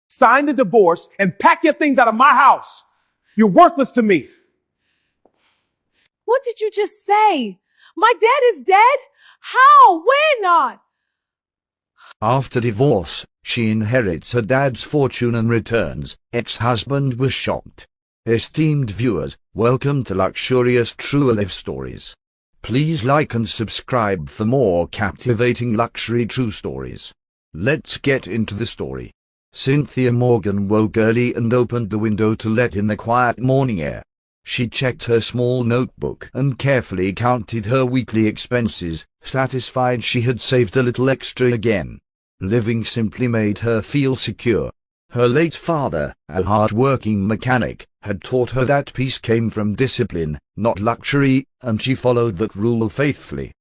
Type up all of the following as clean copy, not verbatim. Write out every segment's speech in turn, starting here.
Sign the divorce and pack your things out of my house. You're worthless to me. What did you just say? My dad is dead? How? When? After divorce, she inherits her dad's fortune and returns. Ex-husband was shocked. Esteemed viewers, welcome to luxurious true life stories. Please like and subscribe for more captivating luxury true stories. Let's get into the story. Cynthia Morgan woke early and opened the window to let in the quiet morning air. She checked her small notebook and carefully counted her weekly expenses, satisfied she had saved a little extra again. Living simply made her feel secure. Her late father, a hard-working mechanic, had taught her that peace came from discipline, not luxury, and she followed that rule faithfully.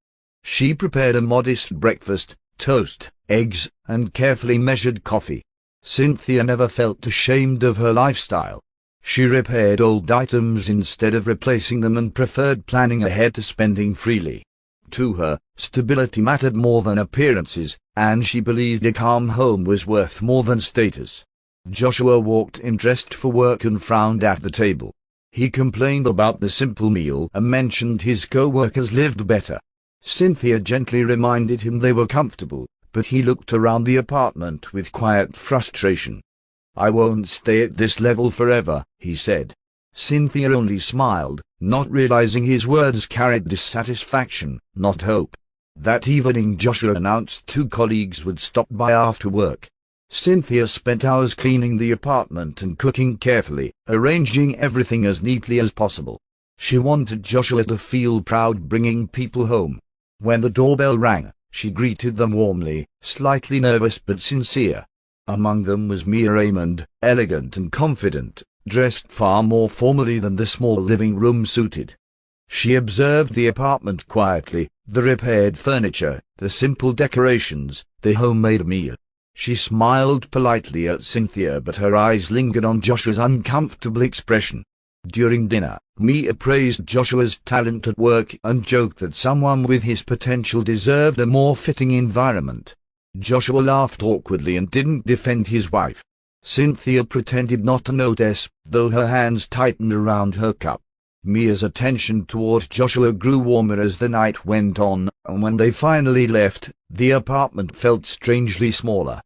She prepared a modest breakfast, toast, eggs, and carefully measured coffee. Cynthia never felt ashamed of her lifestyle. She repaired old items instead of replacing them and preferred planning ahead to spending freely. To her, stability mattered more than appearances, and she believed a calm home was worth more than status. Joshua walked in dressed for work and frowned at the table. He complained about the simple meal and mentioned his co-workers lived better. Cynthia gently reminded him they were comfortable, but he looked around the apartment with quiet frustration. "I won't stay at this level forever," he said. Cynthia only smiled, not realizing his words carried dissatisfaction, not hope. That evening Joshua announced 2 colleagues would stop by after work. Cynthia spent hours cleaning the apartment and cooking carefully, arranging everything as neatly as possible. She wanted Joshua to feel proud bringing people home. When the doorbell rang, she greeted them warmly, slightly nervous but sincere. Among them was Mia Raymond, elegant and confident, dressed far more formally than the small living room suited. She observed the apartment quietly, the repaired furniture, the simple decorations, the homemade meal. She smiled politely at Cynthia, but her eyes lingered on Joshua's uncomfortable expression. During dinner, Mia praised Joshua's talent at work and joked that someone with his potential deserved a more fitting environment. Joshua laughed awkwardly and didn't defend his wife. Cynthia pretended not to notice, though her hands tightened around her cup. Mia's attention toward Joshua grew warmer as the night went on, and when they finally left, the apartment felt strangely smaller.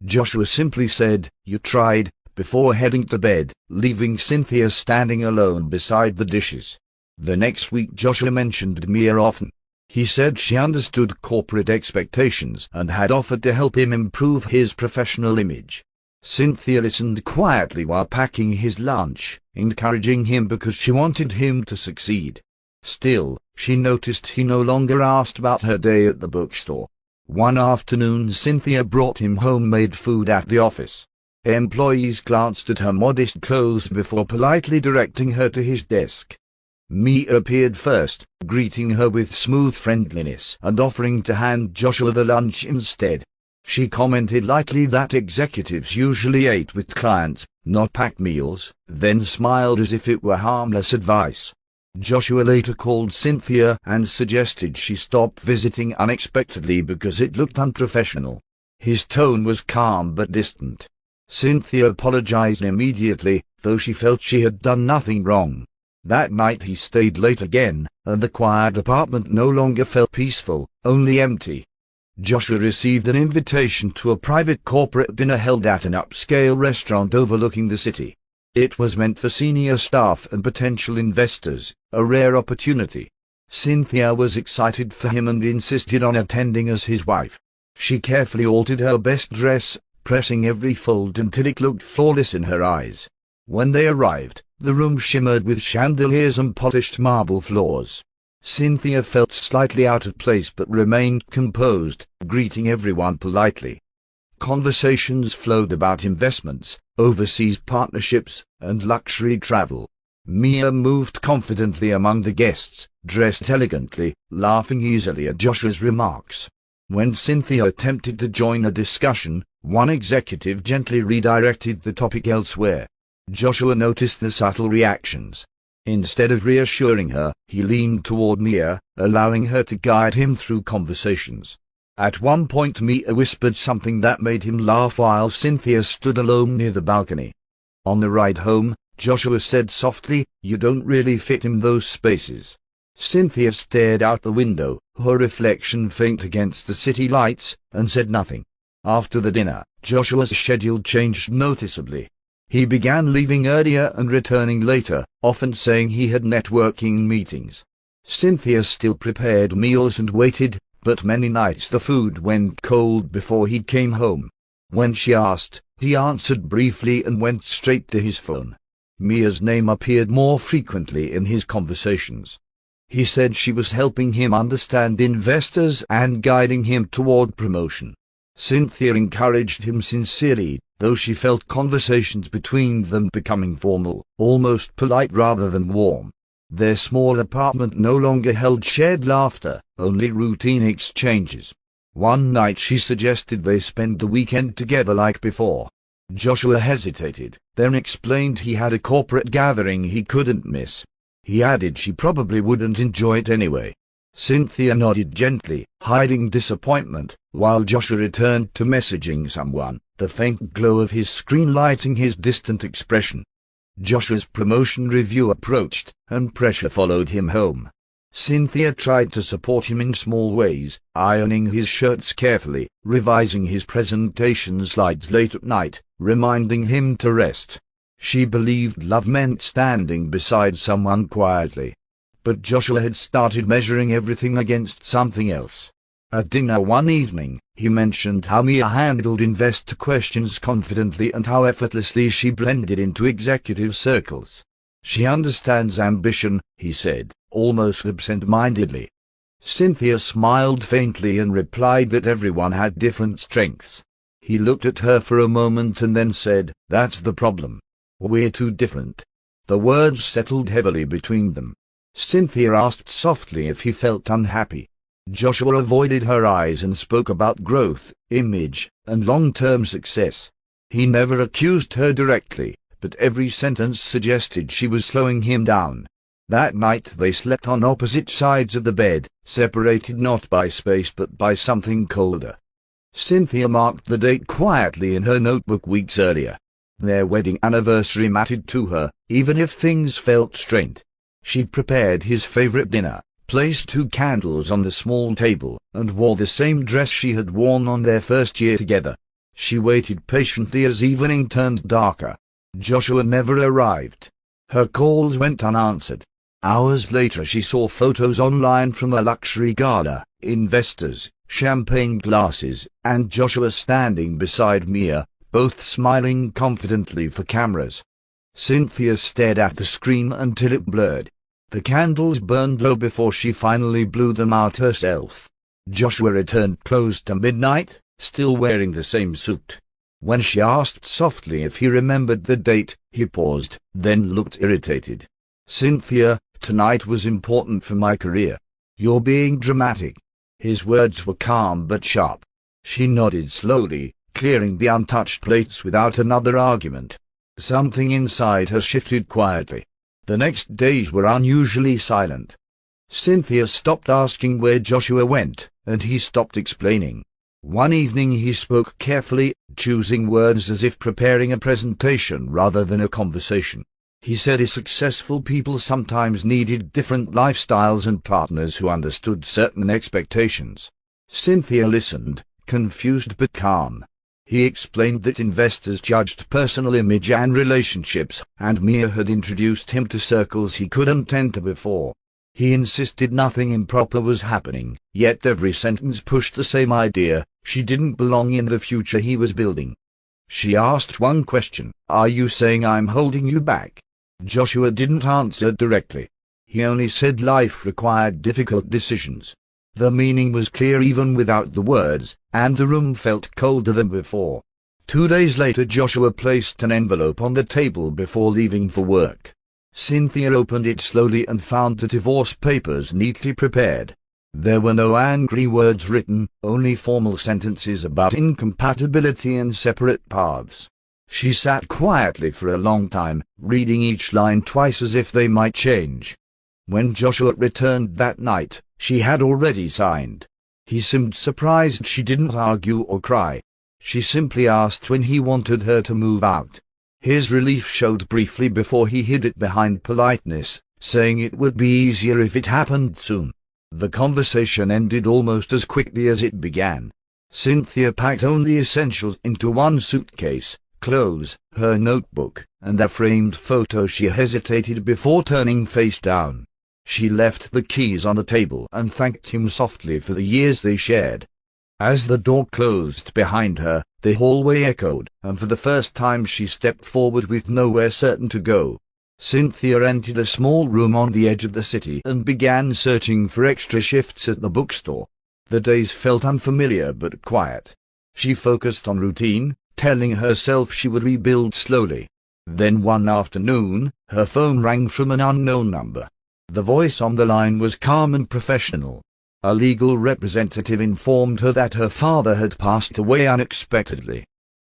Joshua simply said, "You tried," before heading to bed, leaving Cynthia standing alone beside the dishes. The next week Joshua mentioned Mia often. He said she understood corporate expectations and had offered to help him improve his professional image. Cynthia listened quietly while packing his lunch, encouraging him because she wanted him to succeed. Still, she noticed he no longer asked about her day at the bookstore. One afternoon Cynthia brought him homemade food at the office. Employees glanced at her modest clothes before politely directing her to his desk. Mia appeared first, greeting her with smooth friendliness and offering to hand Joshua the lunch instead. She commented lightly that executives usually ate with clients, not packed meals, then smiled as if it were harmless advice. Joshua later called Cynthia and suggested she stop visiting unexpectedly because it looked unprofessional. His tone was calm but distant. Cynthia apologized immediately, though she felt she had done nothing wrong. That night he stayed late again, and the quiet apartment no longer felt peaceful, only empty. Joshua received an invitation to a private corporate dinner held at an upscale restaurant overlooking the city. It was meant for senior staff and potential investors, a rare opportunity. Cynthia was excited for him and insisted on attending as his wife. She carefully altered her best dress, pressing every fold until it looked flawless in her eyes. When they arrived, the room shimmered with chandeliers and polished marble floors. Cynthia felt slightly out of place but remained composed, greeting everyone politely. Conversations flowed about investments, overseas partnerships, and luxury travel. Mia moved confidently among the guests, dressed elegantly, laughing easily at Joshua's remarks. When Cynthia attempted to join a discussion, one executive gently redirected the topic elsewhere. Joshua noticed the subtle reactions. Instead of reassuring her, he leaned toward Mia, allowing her to guide him through conversations. At one point Mia whispered something that made him laugh while Cynthia stood alone near the balcony. On the ride home, Joshua said softly, "You don't really fit in those spaces." Cynthia stared out the window, her reflection faint against the city lights, and said nothing. After the dinner, Joshua's schedule changed noticeably. He began leaving earlier and returning later, often saying he had networking meetings. Cynthia still prepared meals and waited, but many nights the food went cold before he came home. When she asked, he answered briefly and went straight to his phone. Mia's name appeared more frequently in his conversations. He said she was helping him understand investors and guiding him toward promotion. Cynthia encouraged him sincerely, though she felt conversations between them becoming formal, almost polite rather than warm. Their small apartment no longer held shared laughter, only routine exchanges. One night she suggested they spend the weekend together like before. Joshua hesitated, then explained he had a corporate gathering he couldn't miss. He added she probably wouldn't enjoy it anyway. Cynthia nodded gently, hiding disappointment, while Joshua returned to messaging someone, the faint glow of his screen lighting his distant expression. Joshua's promotion review approached, and pressure followed him home. Cynthia tried to support him in small ways, ironing his shirts carefully, revising his presentation slides late at night, reminding him to rest. She believed love meant standing beside someone quietly. But Joshua had started measuring everything against something else. At dinner one evening, he mentioned how Mia handled investor questions confidently and how effortlessly she blended into executive circles. "She understands ambition," he said, almost absent-mindedly. Cynthia smiled faintly and replied that everyone had different strengths. He looked at her for a moment and then said, "That's the problem. We're too different." The words settled heavily between them. Cynthia asked softly if he felt unhappy. Joshua avoided her eyes and spoke about growth, image, and long-term success. He never accused her directly, but every sentence suggested she was slowing him down. That night they slept on opposite sides of the bed, separated not by space but by something colder. Cynthia marked the date quietly in her notebook weeks earlier. Their wedding anniversary mattered to her, even if things felt strained. She prepared his favorite dinner, placed 2 candles on the small table, and wore the same dress she had worn on their first year together. She waited patiently as evening turned darker. Joshua never arrived. Her calls went unanswered. Hours later she saw photos online from a luxury gala, investors, champagne glasses, and Joshua standing beside Mia, both smiling confidently for cameras. Cynthia stared at the screen until it blurred. The candles burned low before she finally blew them out herself. Joshua returned close to midnight, still wearing the same suit. When she asked softly if he remembered the date, he paused, then looked irritated. "Cynthia, tonight was important for my career. You're being dramatic." His words were calm but sharp. She nodded slowly, clearing the untouched plates without another argument. Something inside her shifted quietly. The next days were unusually silent. Cynthia stopped asking where Joshua went, and he stopped explaining. One evening he spoke carefully, choosing words as if preparing a presentation rather than a conversation. He said successful people sometimes needed different lifestyles and partners who understood certain expectations. Cynthia listened, confused but calm. He explained that investors judged personal image and relationships, and Mia had introduced him to circles he couldn't enter before. He insisted nothing improper was happening, yet every sentence pushed the same idea: she didn't belong in the future he was building. She asked one question: "Are you saying I'm holding you back?" Joshua didn't answer directly. He only said life required difficult decisions. The meaning was clear even without the words, and the room felt colder than before. 2 days later Joshua placed an envelope on the table before leaving for work. Cynthia opened it slowly and found the divorce papers neatly prepared. There were no angry words written, only formal sentences about incompatibility and separate paths. She sat quietly for a long time, reading each line twice as if they might change. When Joshua returned that night, she had already signed. He seemed surprised she didn't argue or cry. She simply asked when he wanted her to move out. His relief showed briefly before he hid it behind politeness, saying it would be easier if it happened soon. The conversation ended almost as quickly as it began. Cynthia packed only essentials into one suitcase: clothes, her notebook, and a framed photo. She hesitated before turning face down. She left the keys on the table and thanked him softly for the years they shared. As the door closed behind her, the hallway echoed, and for the first time she stepped forward with nowhere certain to go. Cynthia entered a small room on the edge of the city and began searching for extra shifts at the bookstore. The days felt unfamiliar but quiet. She focused on routine, telling herself she would rebuild slowly. Then one afternoon, her phone rang from an unknown number. The voice on the line was calm and professional. A legal representative informed her that her father had passed away unexpectedly.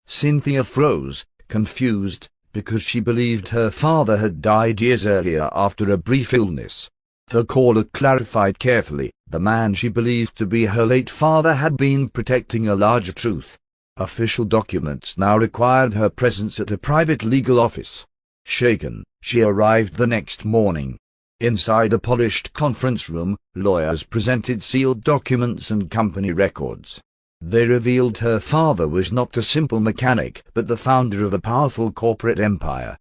Cynthia froze, confused, because she believed her father had died years earlier after a brief illness. The caller clarified carefully: the man she believed to be her late father had been protecting a larger truth. Official documents now required her presence at a private legal office. Shaken, she arrived the next morning. Inside a polished conference room, lawyers presented sealed documents and company records. They revealed her father was not a simple mechanic, but the founder of a powerful corporate empire.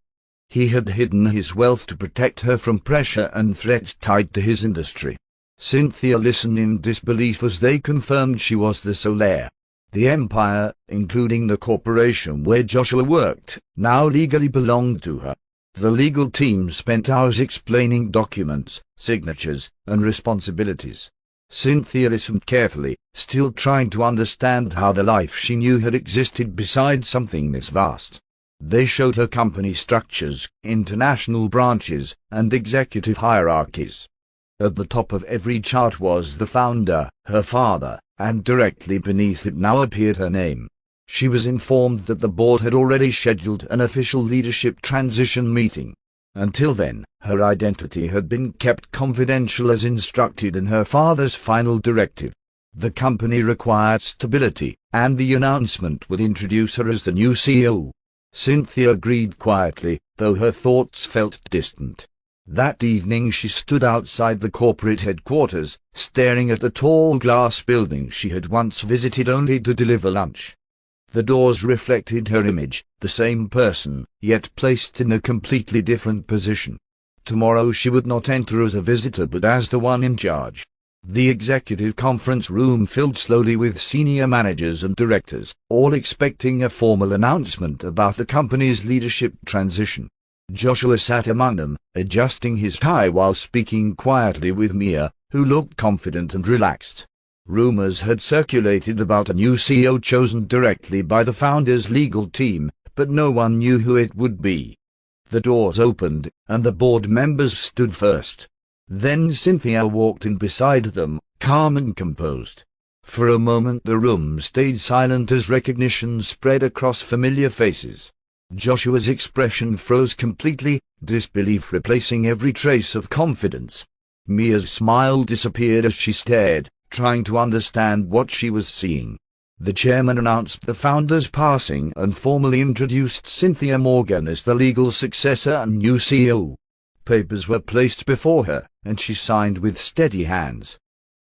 He had hidden his wealth to protect her from pressure and threats tied to his industry. Cynthia listened in disbelief as they confirmed she was the sole heir. The empire, including the corporation where Joshua worked, now legally belonged to her. The legal team spent hours explaining documents, signatures, and responsibilities. Cynthia listened carefully, still trying to understand how the life she knew had existed beside something this vast. They showed her company structures, international branches, and executive hierarchies. At the top of every chart was the founder, her father, and directly beneath it now appeared her name. She was informed that the board had already scheduled an official leadership transition meeting. Until then, her identity had been kept confidential as instructed in her father's final directive. The company required stability, and the announcement would introduce her as the new CEO. Cynthia agreed quietly, though her thoughts felt distant. That evening she stood outside the corporate headquarters, staring at the tall glass building she had once visited only to deliver lunch. The doors reflected her image, the same person, yet placed in a completely different position. Tomorrow she would not enter as a visitor but as the one in charge. The executive conference room filled slowly with senior managers and directors, all expecting a formal announcement about the company's leadership transition. Joshua sat among them, adjusting his tie while speaking quietly with Mia, who looked confident and relaxed. Rumors had circulated about a new CEO chosen directly by the founder's legal team, but no one knew who it would be. The doors opened, and the board members stood first. Then Cynthia walked in beside them, calm and composed. For a moment the room stayed silent as recognition spread across familiar faces. Joshua's expression froze completely, disbelief replacing every trace of confidence. Mia's smile disappeared as she stared, trying to understand what she was seeing. The chairman announced the founder's passing and formally introduced Cynthia Morgan as the legal successor and new CEO. Papers were placed before her, and she signed with steady hands.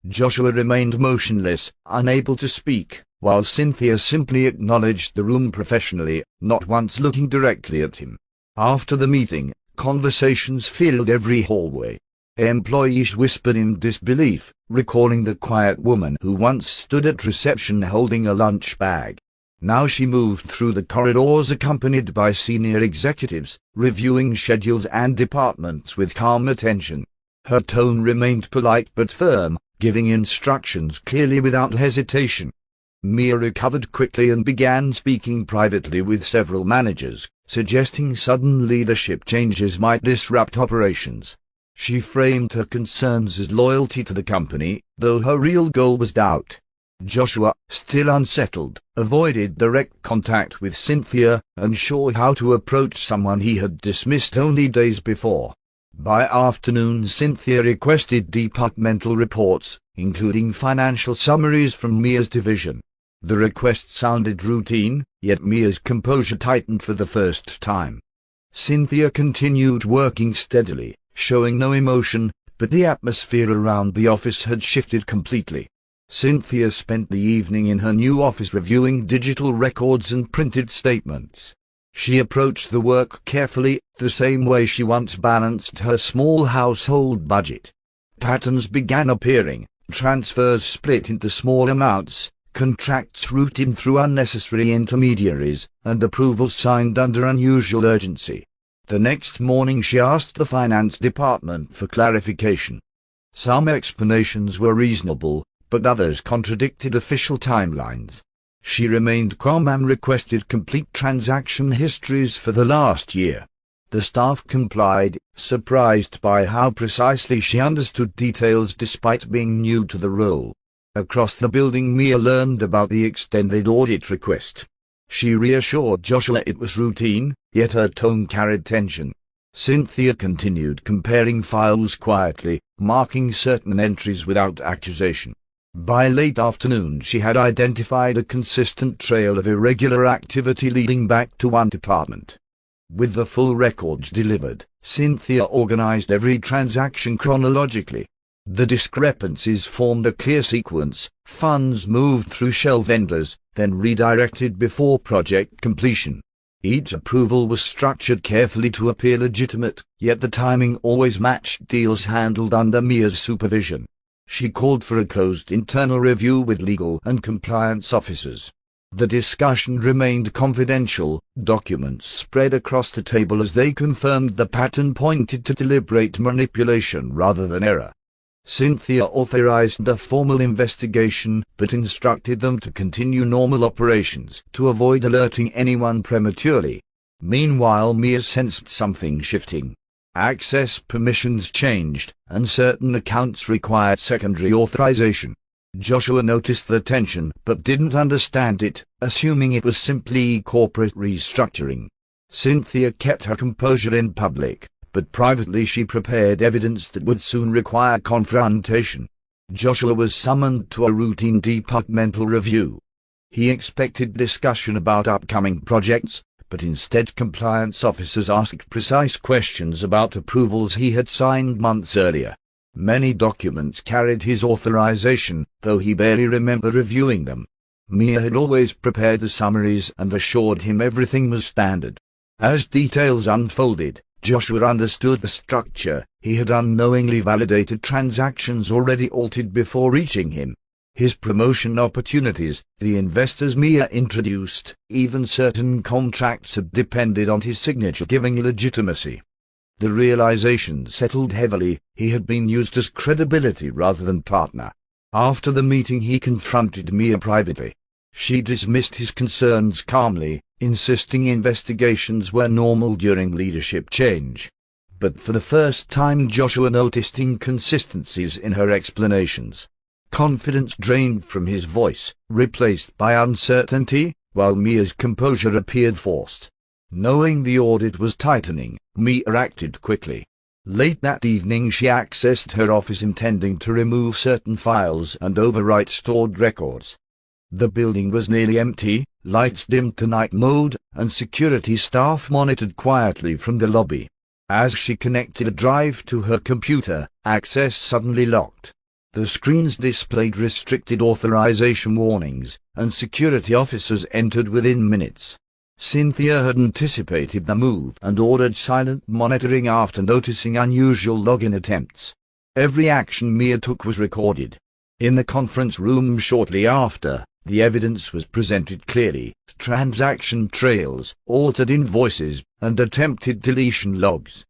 Joshua remained motionless, unable to speak, while Cynthia simply acknowledged the room professionally, not once looking directly at him. After the meeting, conversations filled every hallway. Employees whispered in disbelief, recalling the quiet woman who once stood at reception holding a lunch bag. Now she moved through the corridors accompanied by senior executives, reviewing schedules and departments with calm attention. Her tone remained polite but firm, giving instructions clearly without hesitation. Mia recovered quickly and began speaking privately with several managers, suggesting sudden leadership changes might disrupt operations. She framed her concerns as loyalty to the company, though her real goal was doubt. Joshua, still unsettled, avoided direct contact with Cynthia, unsure how to approach someone he had dismissed only days before. By afternoon, Cynthia requested departmental reports, including financial summaries from Mia's division. The request sounded routine, yet Mia's composure tightened for the first time. Cynthia continued working steadily, showing no emotion, but the atmosphere around the office had shifted completely. Cynthia spent the evening in her new office reviewing digital records and printed statements. She approached the work carefully, the same way she once balanced her small household budget. Patterns began appearing, transfers split into small amounts, contracts routed through unnecessary intermediaries, and approvals signed under unusual urgency. The next morning she asked the finance department for clarification. Some explanations were reasonable, but others contradicted official timelines. She remained calm and requested complete transaction histories for the last year. The staff complied, surprised by how precisely she understood details despite being new to the role. Across the building, Mia learned about the extended audit request. She reassured Joshua it was routine, yet her tone carried tension. Cynthia continued comparing files quietly, marking certain entries without accusation. By late afternoon she had identified a consistent trail of irregular activity leading back to one department. With the full records delivered, Cynthia organized every transaction chronologically. The discrepancies formed a clear sequence: funds moved through shell vendors, then redirected before project completion. Each approval was structured carefully to appear legitimate, yet the timing always matched deals handled under Mia's supervision. She called for a closed internal review with legal and compliance officers. The discussion remained confidential. Documents spread across the table as they confirmed the pattern pointed to deliberate manipulation rather than error. Cynthia authorized a formal investigation, but instructed them to continue normal operations to avoid alerting anyone prematurely. Meanwhile, Mia sensed something shifting. Access permissions changed, and certain accounts required secondary authorization. Joshua noticed the tension, but didn't understand it, assuming it was simply corporate restructuring. Cynthia kept her composure in public, but privately she prepared evidence that would soon require confrontation. Joshua was summoned to a routine departmental review. He expected discussion about upcoming projects, but instead compliance officers asked precise questions about approvals he had signed months earlier. Many documents carried his authorization, though he barely remembered reviewing them. Mia had always prepared the summaries and assured him everything was standard. As details unfolded, Joshua understood the structure. He had unknowingly validated transactions already altered before reaching him. His promotion opportunities, the investors Mia introduced, even certain contracts had depended on his signature giving legitimacy. The realization settled heavily. He had been used as credibility rather than partner. After the meeting he confronted Mia privately. She dismissed his concerns calmly, insisting investigations were normal during leadership change. But for the first time Joshua noticed inconsistencies in her explanations. Confidence drained from his voice, replaced by uncertainty, while Mia's composure appeared forced. Knowing the audit was tightening, Mia acted quickly. Late that evening she accessed her office intending to remove certain files and overwrite stored records. The building was nearly empty, lights dimmed to night mode, and security staff monitored quietly from the lobby. As she connected a drive to her computer, access suddenly locked. The screens displayed restricted authorization warnings, and security officers entered within minutes. Cynthia had anticipated the move and ordered silent monitoring after noticing unusual login attempts. Every action Mia took was recorded. In the conference room shortly after, the evidence was presented clearly: transaction trails, altered invoices, and attempted deletion logs.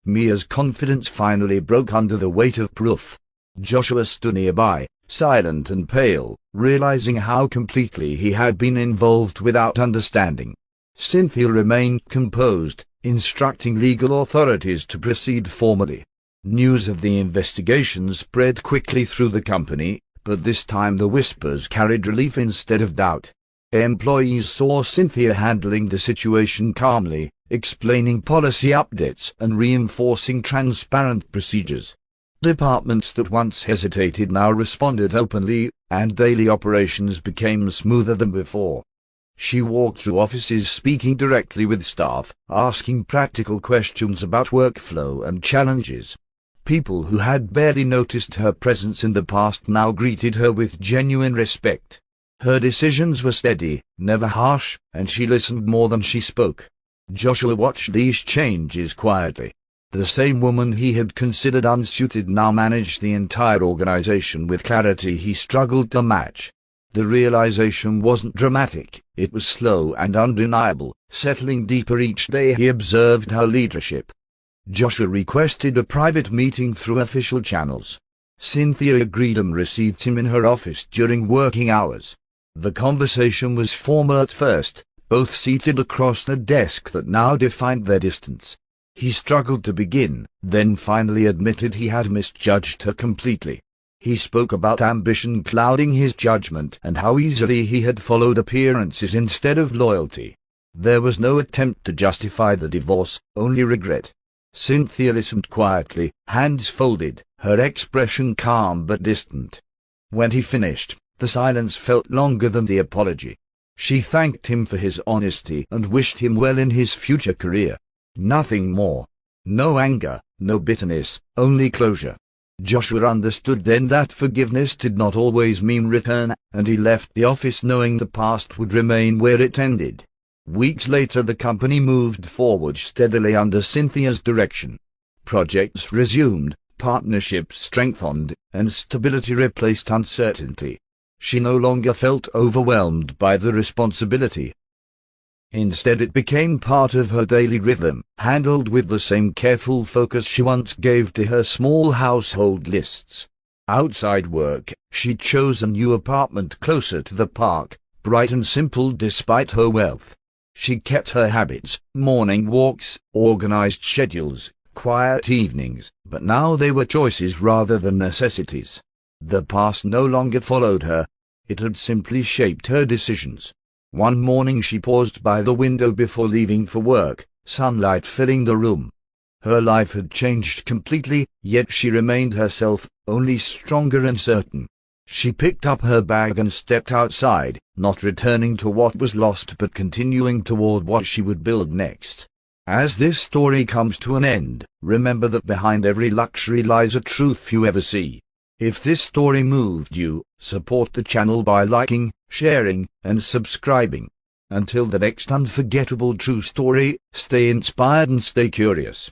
Mia's confidence finally broke under the weight of proof. Joshua stood nearby, silent and pale, realizing how completely he had been involved without understanding. Cynthia remained composed, instructing legal authorities to proceed formally. News of the investigation spread quickly through the company, but this time the whispers carried relief instead of doubt. Employees saw Cynthia handling the situation calmly, explaining policy updates and reinforcing transparent procedures. Departments that once hesitated now responded openly, and daily operations became smoother than before. She walked through offices speaking directly with staff, asking practical questions about workflow and challenges. People who had barely noticed her presence in the past now greeted her with genuine respect. Her decisions were steady, never harsh, and she listened more than she spoke. Joshua watched these changes quietly. The same woman he had considered unsuited now managed the entire organization with clarity he struggled to match. The realization wasn't dramatic, it was slow and undeniable, settling deeper each day he observed her leadership. Joshua requested a private meeting through official channels. Cynthia agreed and received him in her office during working hours. The conversation was formal at first, both seated across the desk that now defined their distance. He struggled to begin, then finally admitted he had misjudged her completely. He spoke about ambition clouding his judgment and how easily he had followed appearances instead of loyalty. There was no attempt to justify the divorce, only regret. Cynthia listened quietly, hands folded, her expression calm but distant. When he finished, the silence felt longer than the apology. She thanked him for his honesty and wished him well in his future career. Nothing more. No anger, no bitterness, only closure. Joshua understood then that forgiveness did not always mean return, and he left the office knowing the past would remain where it ended. Weeks later the company moved forward steadily under Cynthia's direction. Projects resumed, partnerships strengthened, and stability replaced uncertainty. She no longer felt overwhelmed by the responsibility. Instead it became part of her daily rhythm, handled with the same careful focus she once gave to her small household lists. Outside work, she chose a new apartment closer to the park, bright and simple despite her wealth. She kept her habits, morning walks, organized schedules, quiet evenings, but now they were choices rather than necessities. The past no longer followed her. It had simply shaped her decisions. One morning she paused by the window before leaving for work, sunlight filling the room. Her life had changed completely, yet she remained herself, only stronger and certain. She picked up her bag and stepped outside, not returning to what was lost but continuing toward what she would build next. As this story comes to an end, remember that behind every luxury lies a truth few ever see. If this story moved you, support the channel by liking, sharing, and subscribing. Until the next unforgettable true story, stay inspired and stay curious.